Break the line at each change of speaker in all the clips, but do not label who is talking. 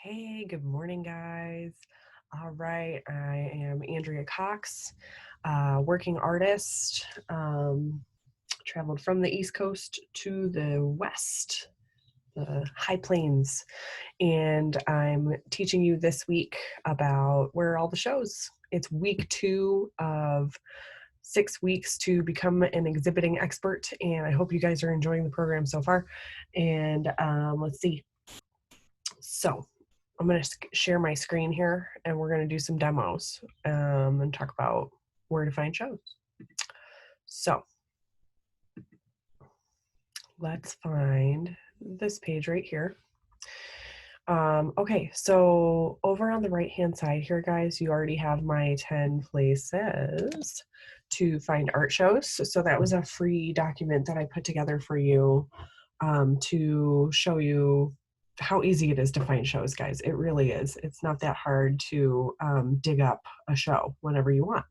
Hey, good morning, guys. All right, I am Andrea Cox, working artist, traveled from the East Coast to the West, the High Plains, and I'm teaching you this week about where are all the shows. It's week 2 of 6 weeks to become an exhibiting expert, and I hope you guys are enjoying the program so far. And let's see. So I'm going to share my screen here and we're going to do some demos and talk about where to find shows. So let's find this page right here. Okay, so over on the right hand side here, guys, you already have my 10 places to find art shows. So that was a free document that I put together for you to show you how easy it is to find shows, guys. It really is. It's not that hard to dig up a show whenever you want.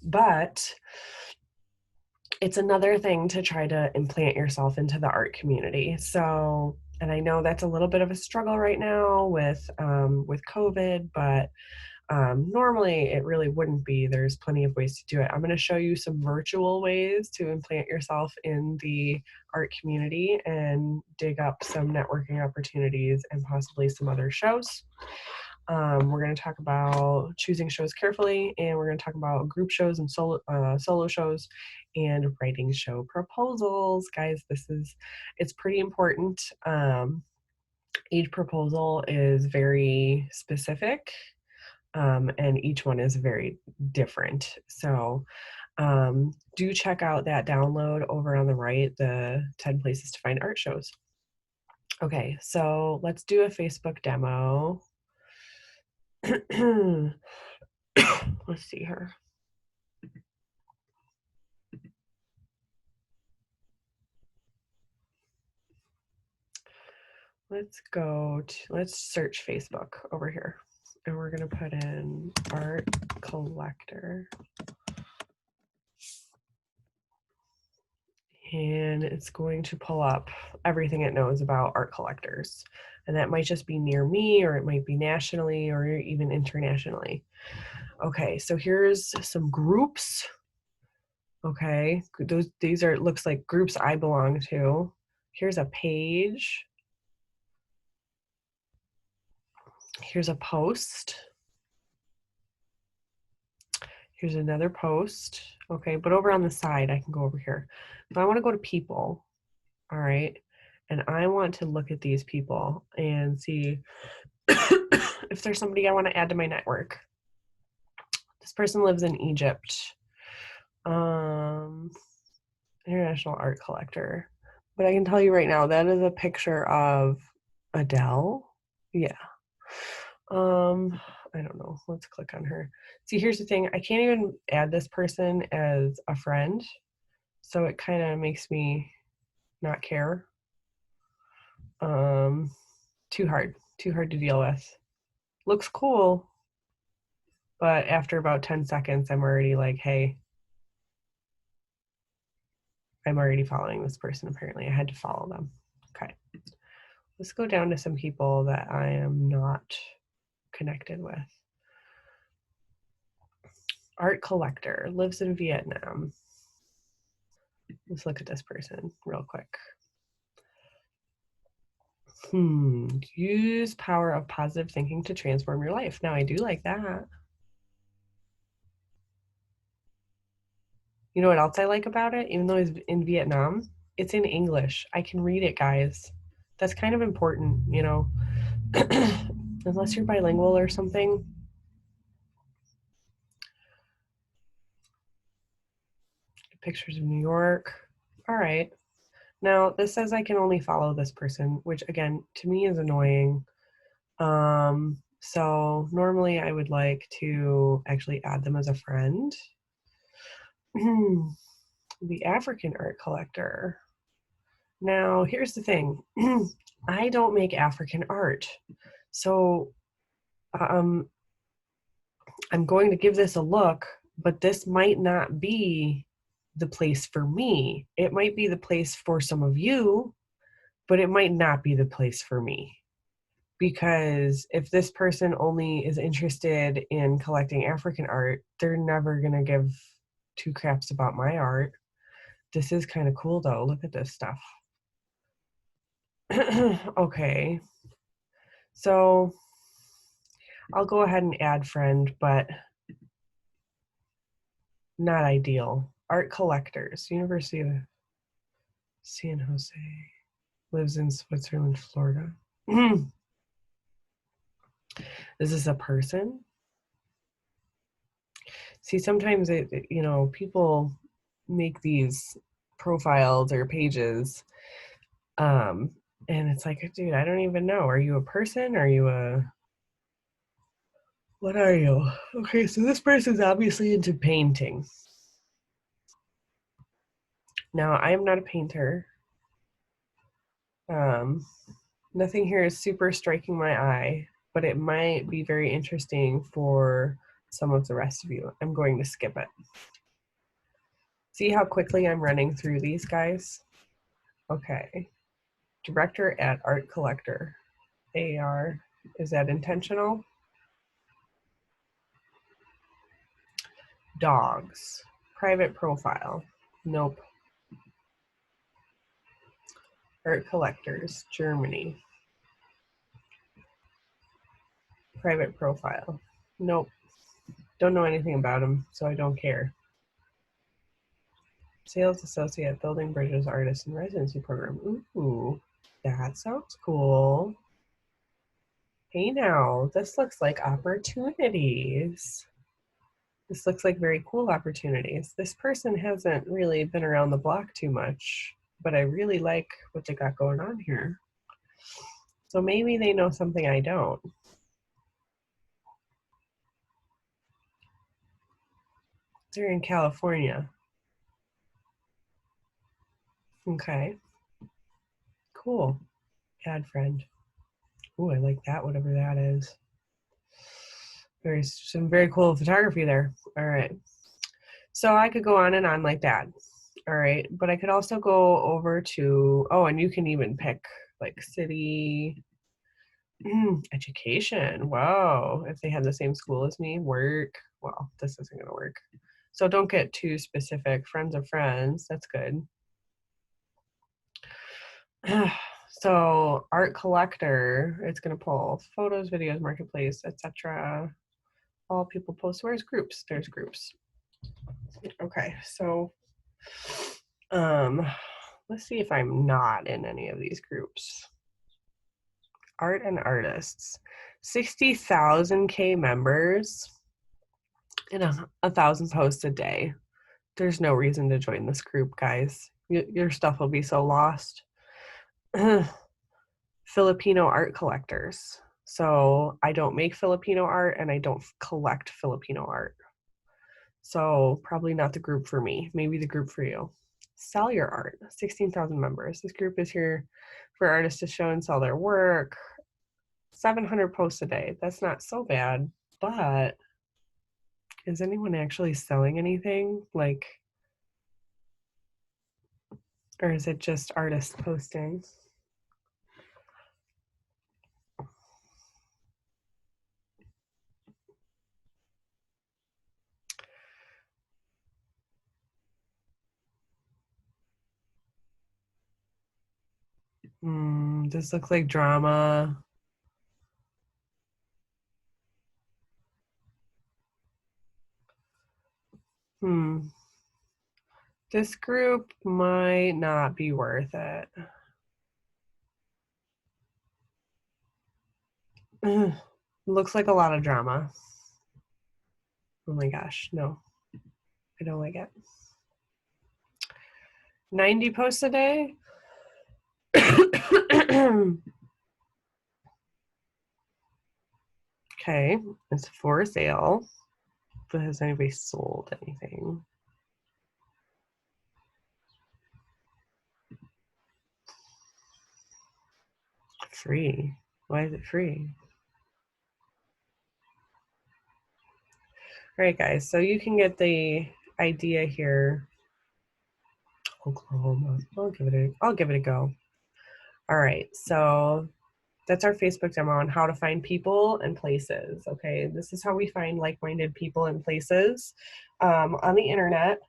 But it's another thing to try to implant yourself into the art community. So, and I know that's a little bit of a struggle right now with COVID, but normally it really wouldn't be. There's plenty of ways to do it. I'm going to show you some virtual ways to implant yourself in the art community and dig up some networking opportunities and possibly some other shows. We're going to talk about choosing shows carefully, and we're going to talk about group shows and solo shows and writing show proposals. Guys, it's pretty important. Each proposal is very specific, and each one is very different. So do check out that download over on the right, the 10 places to find art shows. Okay, so let's do a Facebook demo. Let's see here. Let's search Facebook over here. And we're going to put in art collector. And it's going to pull up everything it knows about art collectors. And that might just be near me, or it might be nationally, or even internationally. Okay, so here's some groups. Okay, these are, it looks like groups I belong to. Here's a page. Here's a post. Here's another post. Okay, but over on the side, I can go over here. If I want to go to people, all right, and I want to look at these people and see if there's somebody I want to add to my network. This person lives in Egypt. International art collector. But I can tell you right now, that is a picture of Adele. Yeah. I don't know. Let's click on her. See, here's the thing. I can't even add this person as a friend. So it kind of makes me not care. Too hard to deal with. Looks cool. But after about 10 seconds, I'm already like, hey, I'm already following this person. Apparently I had to follow them. Okay. Let's go down to some people that I am not connected with. Art collector, lives in Vietnam. Let's look at this person real quick. Use power of positive thinking to transform your life. Now, I do like that. You know what else I like about it? Even though it's in Vietnam, it's in English. I can read it, guys. That's kind of important, you know. Unless you're bilingual or something. Pictures of New York. All right. Now, this says I can only follow this person, which again, to me is annoying. So normally I would like to actually add them as a friend. The African art collector. Now, here's the thing. I don't make African art. So I'm going to give this a look, but this might not be the place for me. It might be the place for some of you, but it might not be the place for me. Because if this person only is interested in collecting African art, they're never going to give two craps about my art. This is kind of cool though. Look at this stuff. Okay. So I'll go ahead and add friend, but not ideal. Art collectors, University of San Jose, lives in Switzerland, Florida. Is this a person? See, sometimes people make these profiles or pages, and it's like, dude, I don't even know. Are you a person? Are you what are you? Okay, so this person's obviously into painting. Now, I am not a painter. Nothing here is super striking my eye, but it might be very interesting for some of the rest of you. I'm going to skip it. See how quickly I'm running through these guys? Okay. Director at Art Collector. AR. Is that intentional? Dogs. Private profile. Nope. Art Collectors. Germany. Private profile. Nope. Don't know anything about him, so I don't care. Sales associate, building bridges, artist, and residency program. Ooh, that sounds cool. Hey now, this looks like opportunities. This looks like very cool opportunities. This person hasn't really been around the block too much, but I really like what they got going on here. So maybe they know something I don't. They're in California. Okay. Cool. Add friend. Ooh, I like that, whatever that is. Some very cool photography there. All right. So I could go on and on like that. All right. But I could also go over to, oh, and you can even pick like city, education. Whoa. If they had the same school as me, work. Well, this isn't going to work. So don't get too specific. Friends of friends. That's good. So art collector, it's going to pull photos, videos, marketplace, etc. All people post. Where's groups? There's groups. Okay, so let's see if I'm not in any of these groups. Art and artists, 60,000 K members and 1,000 posts a day. There's no reason to join this group, guys. Your stuff will be so lost. Filipino art collectors. So I don't make Filipino art and I don't collect Filipino art. So probably not the group for me, maybe the group for you. Sell your art, 16,000 members. This group is here for artists to show and sell their work. 700 posts a day. That's not so bad, but is anyone actually selling anything? Like, or is it just artists posting? This looks like drama. This group might not be worth it. Looks like a lot of drama. Oh my gosh, no. I don't like it. 90 posts a day? Okay, it's for sale. But has anybody sold anything? Free. Why is it free? All right, guys, so you can get the idea here. Oklahoma. I'll give it a go. All right, so that's our Facebook demo on how to find people and places. Okay, this is how we find like-minded people and places on the internet,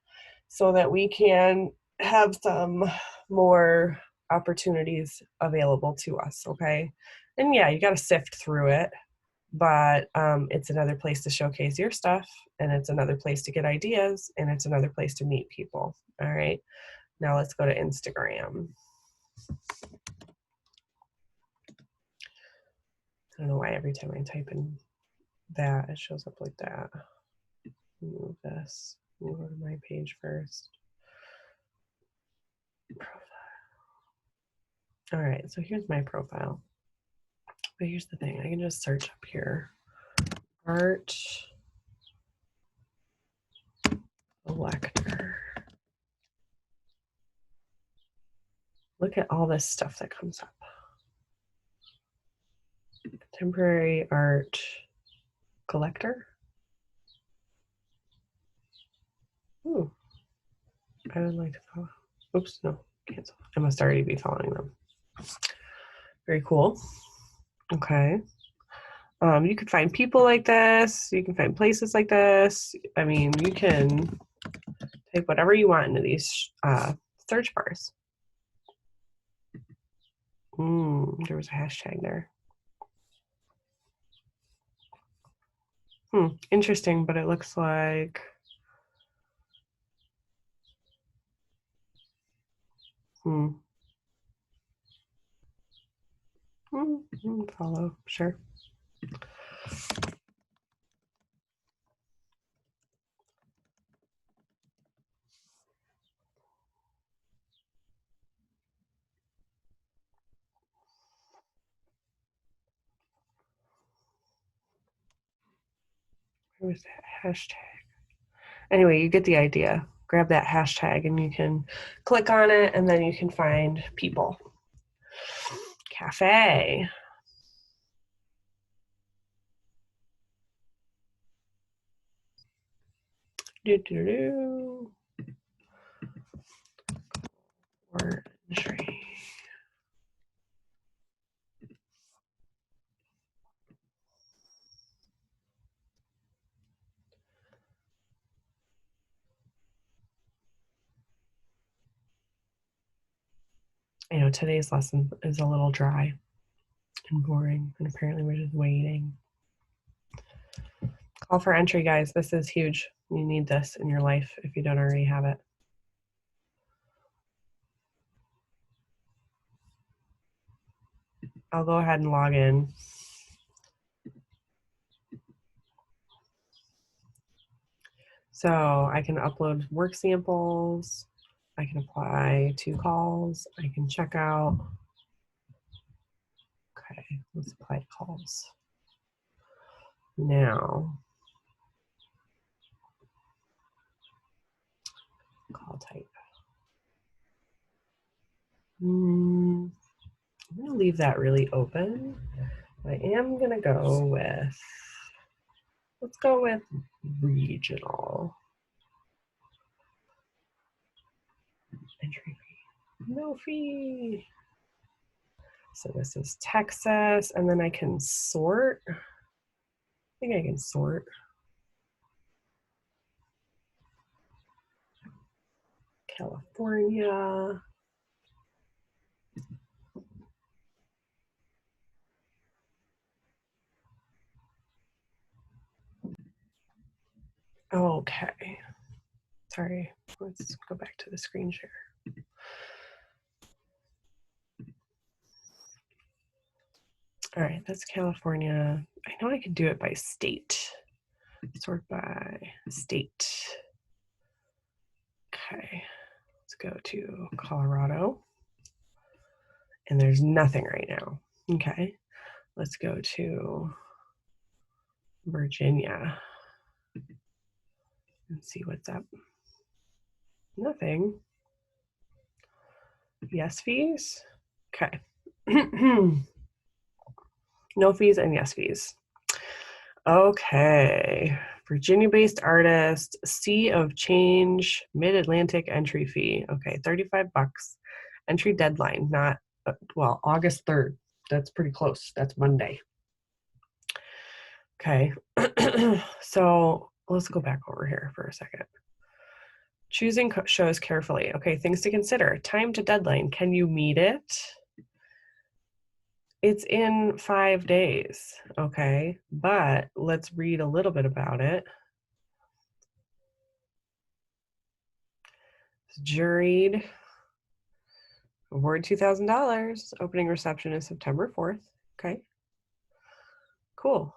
so that we can have some more opportunities available to us. Okay, and yeah, you got to sift through it, but it's another place to showcase your stuff, and it's another place to get ideas, and it's another place to meet people. All right, now let's go to Instagram. I don't know why every time I type in that, it shows up like that. Move this. Move go to my page first. Profile. All right, so here's my profile. But here's the thing, I can just search up here. Art collector. Look at all this stuff that comes up. Contemporary art collector. Ooh, I would like to follow. Oops, no, cancel. I must already be following them. Very cool. Okay. You can find people like this. You can find places like this. I mean, you can type whatever you want into these search bars. There was a hashtag there. Interesting, but it looks like follow, sure. Where was that hashtag? Anyway, you get the idea. Grab that hashtag and you can click on it, and then you can find people. Cafe. Orange. I know today's lesson is a little dry and boring, and apparently we're just waiting. Call for entry, guys. This is huge. You need this in your life if you don't already have it. I'll go ahead and log in. So I can upload work samples. I can apply 2 calls. I can check out. Okay, let's apply calls. Now, call type. I'm going to leave that really open. I am going to go with, let's go with regional. Entry fee, no fee. So this is Texas, and then I can sort. I think I can sort. California. Okay. Sorry, let's go back to the screen share. All right, that's California. I know I could do it by state. Sort by state. Okay, let's go to Colorado. And there's nothing right now. Okay, let's go to Virginia and see what's up. Nothing. Yes fees? Okay. No fees and yes fees. Okay. Virginia-based artist, Sea of Change, Mid-Atlantic entry fee. Okay, $35. Entry deadline, not, well, August 3rd. That's pretty close. That's Monday. Okay, so let's go back over here for a second. Choosing shows carefully. Okay, things to consider. Time to deadline. Can you meet it? It's in 5 days, okay? But let's read a little bit about it. It's juried. Award $2,000. Opening reception is September 4th. Okay. Cool.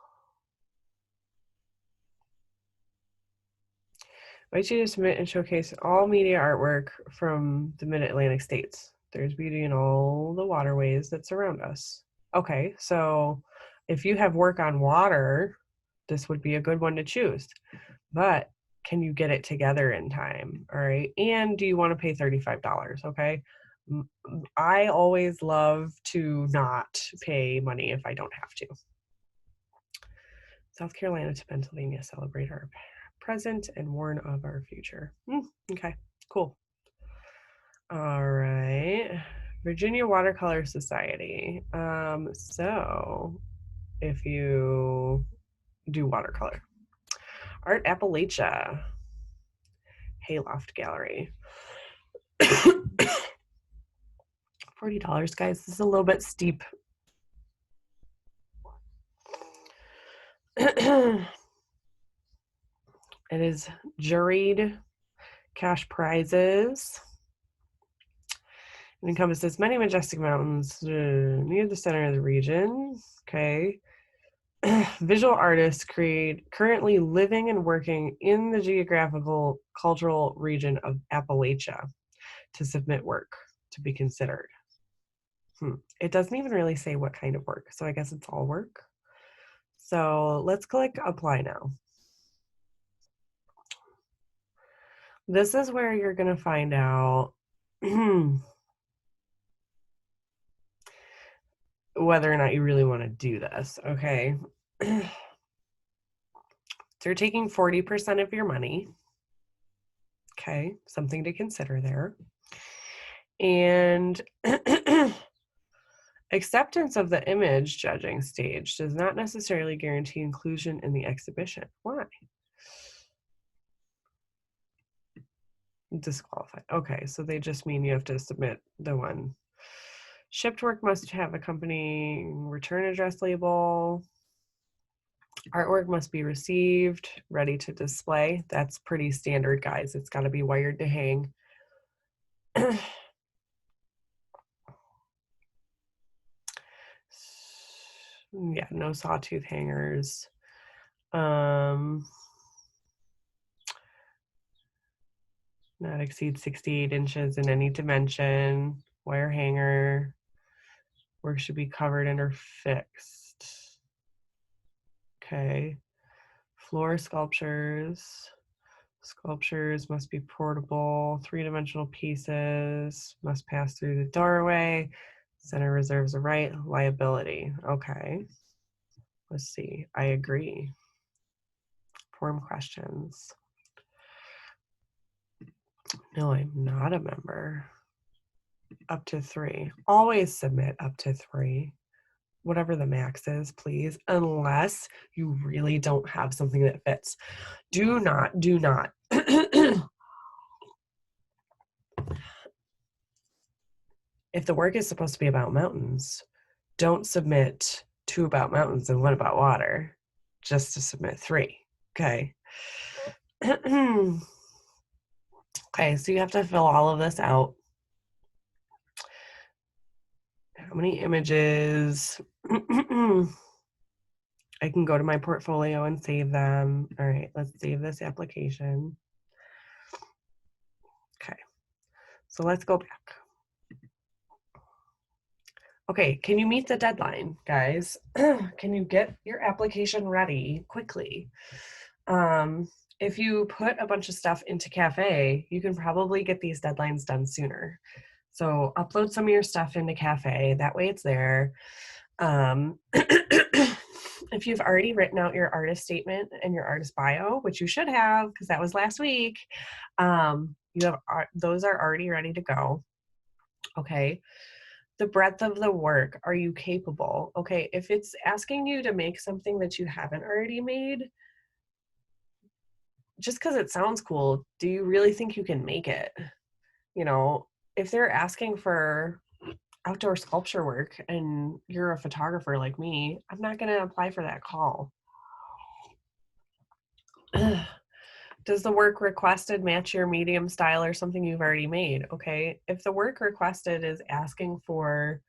I invite you to submit and showcase all media artwork from the Mid-Atlantic states. There's beauty in all the waterways that surround us. Okay, so if you have work on water, this would be a good one to choose. But can you get it together in time? All right. And do you want to pay $35? Okay. I always love to not pay money if I don't have to. South Carolina to Pennsylvania, celebrate our present and warn of our future. Okay, cool. All right. Virginia Watercolor Society. So if you do watercolor. Art Appalachia. Hayloft Gallery. $40, guys. This is a little bit steep. It is juried, cash prizes. It encompasses many majestic mountains near the center of the region. Okay. Visual artists currently living and working in the geographical cultural region of Appalachia to submit work to be considered. It doesn't even really say what kind of work, so I guess it's all work. So let's click apply now. This is where you're going to find out whether or not you really want to do this, okay? So you're taking 40% of your money. Okay, something to consider there. And acceptance of the image judging stage does not necessarily guarantee inclusion in the exhibition. Why? Disqualified. Okay, so they just mean you have to submit the one. Shipped work must have accompanying return address label. Artwork must be received, ready to display. That's pretty standard, guys. It's got to be wired to hang. Yeah, no sawtooth hangers. Not exceed 68 inches in any dimension. Wire hanger. Work should be covered and or fixed. Okay. Floor sculptures. Sculptures must be portable. 3-dimensional pieces must pass through the doorway. Center reserves a right. Liability. Okay. Let's see. I agree. Form questions. No, I'm not a member. Up to 3. Always submit up to 3. Whatever the max is, please, unless you really don't have something that fits. Do not. If the work is supposed to be about mountains, don't submit 2 about mountains and 1 about water just to submit 3. Okay. Okay, so you have to fill all of this out. How many images? I can go to my portfolio and save them. All right, let's save this application. Okay, so let's go back. Okay, can you meet the deadline, guys? Can you get your application ready quickly? If you put a bunch of stuff into Cafe, you can probably get these deadlines done sooner. So upload some of your stuff into Cafe, that way it's there. if you've already written out your artist statement and your artist bio, which you should have because that was last week, those are already ready to go. Okay. The breadth of the work. Are you capable? Okay. If it's asking you to make something that you haven't already made, just because it sounds cool, do you really think you can make it? You know, if they're asking for outdoor sculpture work and you're a photographer like me, I'm not going to apply for that call. Does the work requested match your medium style or something you've already made? Okay. If the work requested is asking for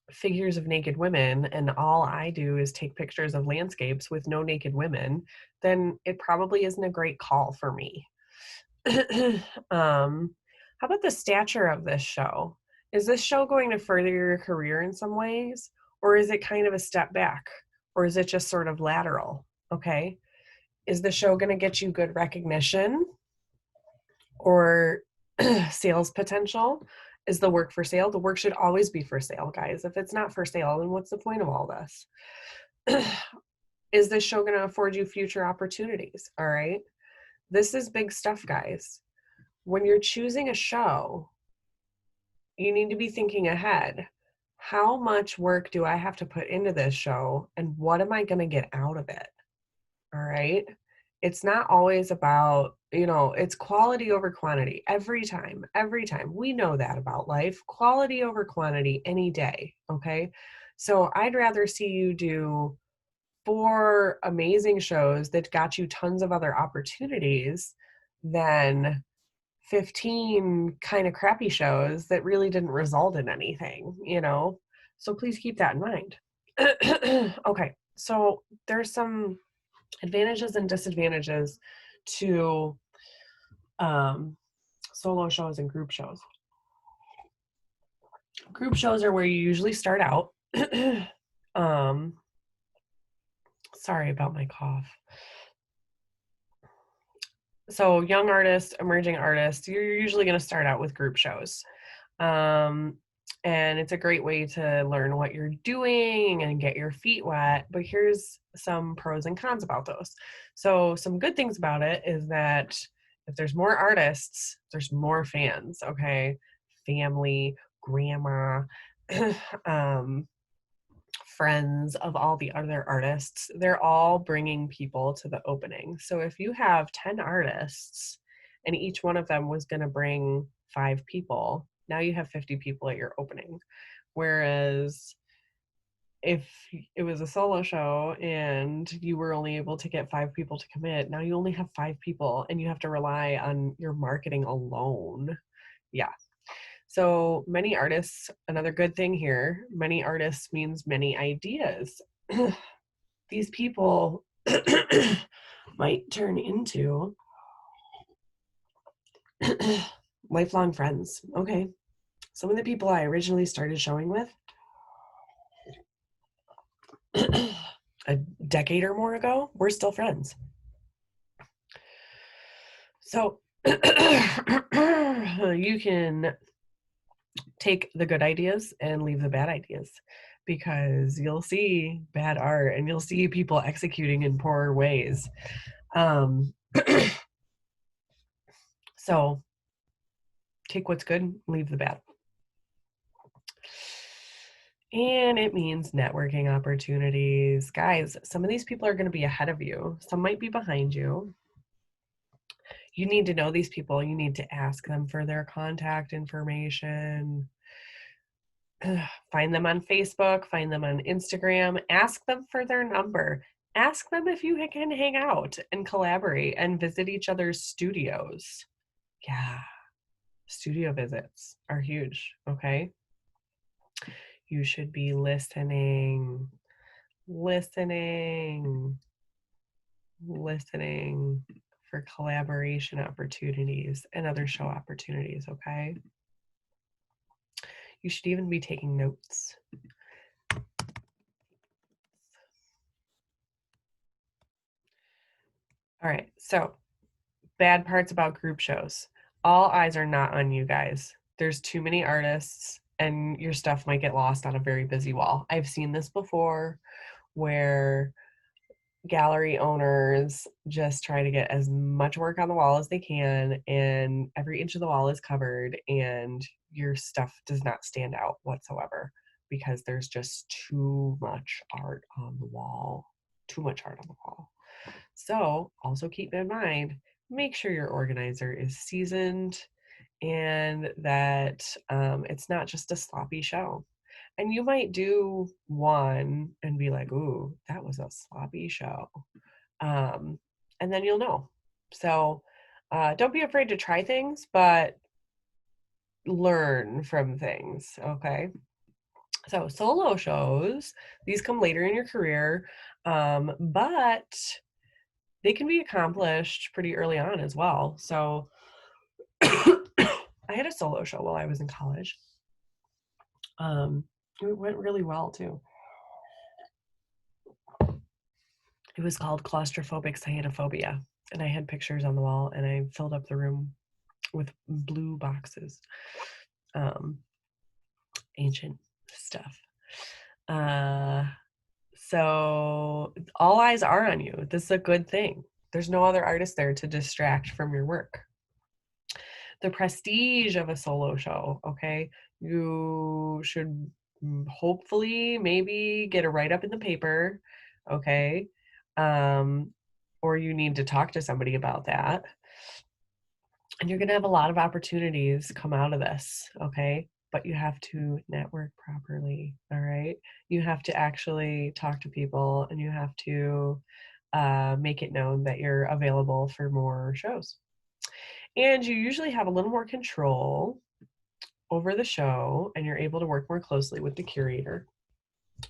figures of naked women and all I do is take pictures of landscapes with no naked women, then it probably isn't a great call for me. How about the stature of this show? Is this show going to further your career in some ways? Or is it kind of a step back? Or is it just sort of lateral? Okay. Is the show going to get you good recognition or sales potential? Is the work for sale? The work should always be for sale, guys. If it's not for sale, then what's the point of all this? Is this show going to afford you future opportunities? All right. This is big stuff, guys. When you're choosing a show, you need to be thinking ahead. How much work do I have to put into this show and what am I going to get out of it? All right. It's not always about, it's quality over quantity every time. We know that about life, quality over quantity any day. Okay. So I'd rather see you do 4 amazing shows that got you tons of other opportunities than 15 kind of crappy shows that really didn't result in anything, So please keep that in mind. Okay. So there's some advantages and disadvantages to solo shows and group shows. Group shows are where you usually start out. Sorry about my cough. So young artists, emerging artists, you're usually going to start out with group shows. And it's a great way to learn what you're doing and get your feet wet. But here's some pros and cons about those. So some good things about it is that if there's more artists, there's more fans, okay? Family, grandma, friends of all the other artists, they're all bringing people to the opening. So if you have 10 artists and each one of them was going to bring 5 people, now you have 50 people at your opening. Whereas if it was a solo show and you were only able to get 5 people to commit, now you only have 5 people and you have to rely on your marketing alone. Yeah. So many artists, another good thing here, many artists means many ideas. These people might turn into lifelong friends. Okay. Some of the people I originally started showing with a decade or more ago, we're still friends. So you can take the good ideas and leave the bad ideas because you'll see bad art and you'll see people executing in poor ways. So take what's good, leave the bad. And it means networking opportunities. Guys, some of these people are going to be ahead of you. Some might be behind you. You need to know these people. You need to ask them for their contact information. Find them on Facebook, find them on Instagram, ask them for their number. Ask them if you can hang out and collaborate and visit each other's studios. Yeah, studio visits are huge, okay? You should be listening for collaboration opportunities and other show opportunities, okay? You should even be taking notes. All right, so bad parts about group shows. All eyes are not on you guys. There's too many artists and your stuff might get lost on a very busy wall. I've seen this before where gallery owners just try to get as much work on the wall as they can, and every inch of the wall is covered, and your stuff does not stand out whatsoever because there's just too much art on the wall. Too much art on the wall. So also keep in mind, make sure your organizer is seasoned and that it's not just a sloppy show. And you might do one and be like, ooh, that was a sloppy show. And then you'll know. So don't be afraid to try things, but learn from things. Okay. So solo shows, these come later in your career, but they can be accomplished pretty early on as well. So I had a solo show while I was in college. It went really well too. It was called Claustrophobic Cyanophobia, and I had pictures on the wall, and I filled up the room with blue boxes, ancient stuff. So all eyes are on you. This is a good thing. There's no other artist there to distract from your work. The prestige of a solo show, okay? You should hopefully maybe get a write-up in the paper, okay? Or you need to talk to somebody about that. And you're going to have a lot of opportunities come out of this, okay? But you have to network properly, all right? You have to actually talk to people, and you have to make it known that you're available for more shows. And you usually have a little more control over the show, and you're able to work more closely with the curator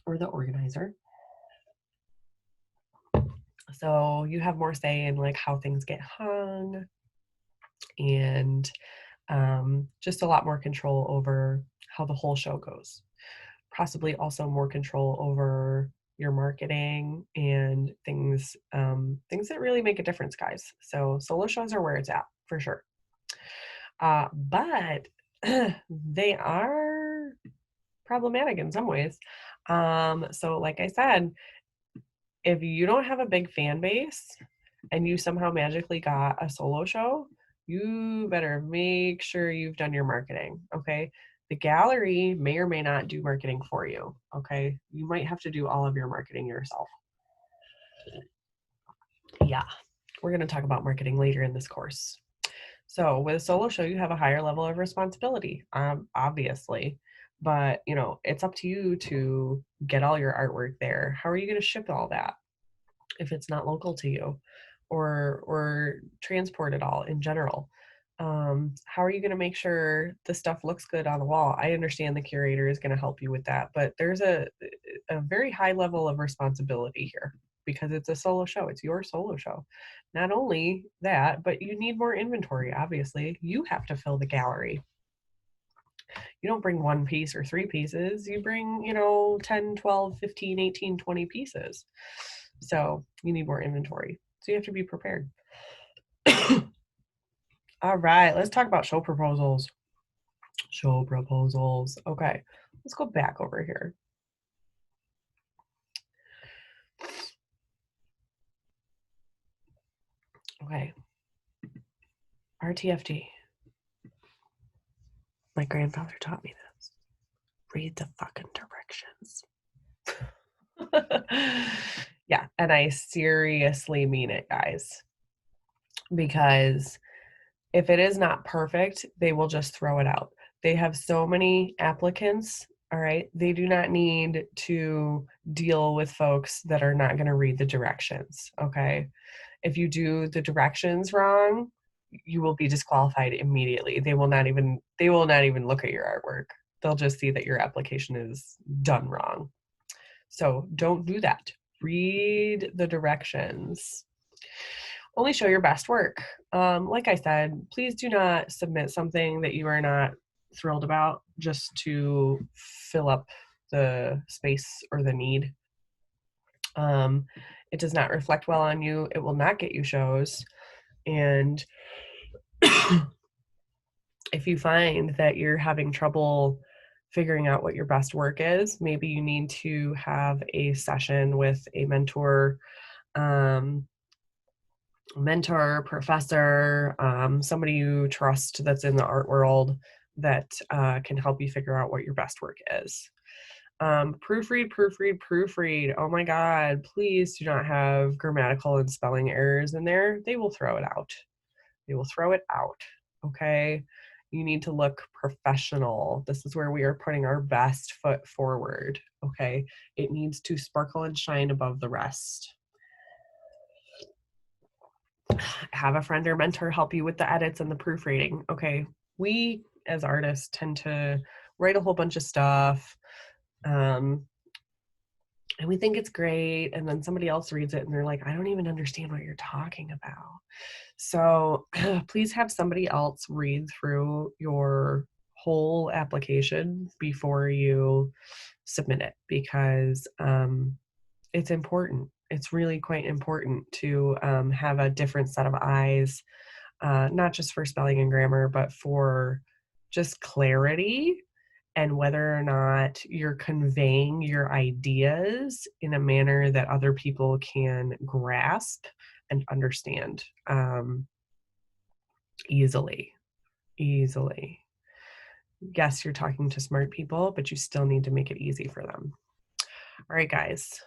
or the organizer. So you have more say in like how things get hung, and just a lot more control over how the whole show goes. Possibly also more control over your marketing and things that really make a difference, guys. So solo shows are where it's at for sure. But they are problematic in some ways. So like I said, if you don't have a big fan base and you somehow magically got a solo show, you better make sure you've done your marketing, okay? The gallery may or may not do marketing for you, okay? You might have to do all of your marketing yourself. Yeah, we're going to talk about marketing later in this course. So with a solo show, you have a higher level of responsibility, obviously, but you know, it's up to you to get all your artwork there. How are you going to ship all that if it's not local to you, or transport it all in general? How are you going to make sure the stuff looks good on the wall? I understand the curator is going to help you with that, but there's a very high level of responsibility here because it's a solo show. It's your solo show. Not only that, but you need more inventory, obviously. You have to fill the gallery. You don't bring one piece or three pieces. You bring, 10, 12, 15, 18, 20 pieces. So you need more inventory. So you have to be prepared. All right, let's talk about show proposals. Show proposals. Okay, let's go back over here. Okay. RTFD. My grandfather taught me this. Read the fucking directions. Yeah, and I seriously mean it, guys. Because if it is not perfect, they will just throw it out. They have so many applicants, all right? They do not need to deal with folks that are not going to read the directions, okay? If you do the directions wrong, you will be disqualified immediately. They will not even look at your artwork. They'll just see that your application is done wrong. So don't do that. Read the directions. Only show your best work. Like I said, please do not submit something that you are not thrilled about just to fill up the space or the need. It does not reflect well on you. It will not get you shows. And if you find that you're having trouble figuring out what your best work is. Maybe you need to have a session with a um, professor, somebody you trust that's in the art world that can help you figure out what your best work is. Proofread, proofread, proofread. Oh my God, please do not have grammatical and spelling errors in there. They will throw it out. They will throw it out. Okay. You need to look professional. This is where we are putting our best foot forward. Okay. It needs to sparkle and shine above the rest. Have a friend or mentor help you with the edits and the proofreading. Okay. We as artists tend to write a whole bunch of stuff. And we think it's great. And then somebody else reads it and they're like, I don't even understand what you're talking about. So please have somebody else read through your whole application before you submit it, because it's important. It's really quite important to have a different set of eyes, not just for spelling and grammar, but for just clarity and whether or not you're conveying your ideas in a manner that other people can grasp and understand easily. Yes, you're talking to smart people, but you still need to make it easy for them. All right, guys,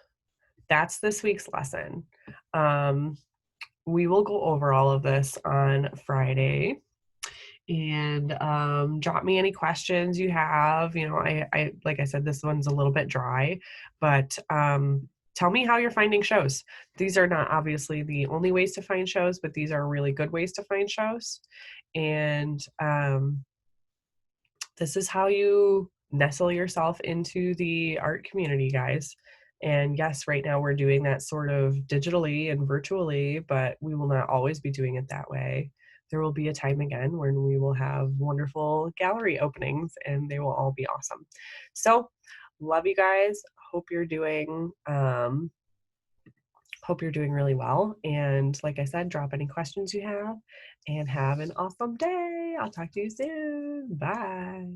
that's this week's lesson. We will go over all of this on Friday. And drop me any questions you have. You know, I like I said, this one's a little bit dry, but tell me how you're finding shows. These are not obviously the only ways to find shows, but these are really good ways to find shows. And this is how you nestle yourself into the art community, guys. And yes, right now we're doing that sort of digitally and virtually, but we will not always be doing it that way. There will be a time again when we will have wonderful gallery openings and they will all be awesome. So, love you guys. Hope you're doing really well. And like I said, drop any questions you have and have an awesome day. I'll talk to you soon. Bye.